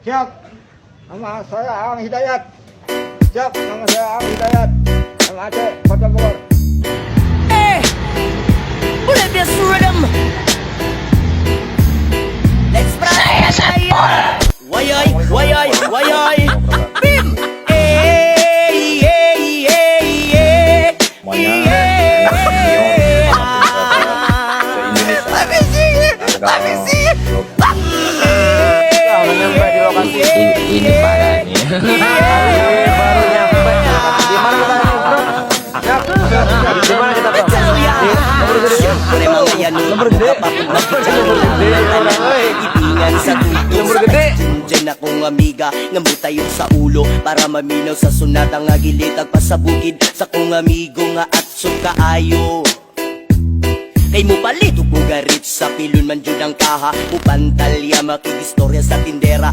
Siap. Nama saya Ang Hidayat. Siap. Nama saya Ang Hidayat. Nama Aceh, Kota Bogor. Hey, boleh biar rhythm. Let's fly. Wayai, wayai, wayai. Bim. Hey, hey, hey, hey. Semuanya enak video se Indonesia. Udah nyampe di lokasi. Ini parah nih. Baru nyampe. Di mana kita ini, bro? Di mana kita, bro? Nomor gede. Ibingan sa Nomor gede. Diyan akong amiga Ngambo tayo sa ulo Para maminaw sa sunata nga gilitag pa sa bukid Sa kong amigo nga atso kaayo Kay mo palit upo garit sa pilon man dyan ang kaha Upantalya makikistorya sa tindera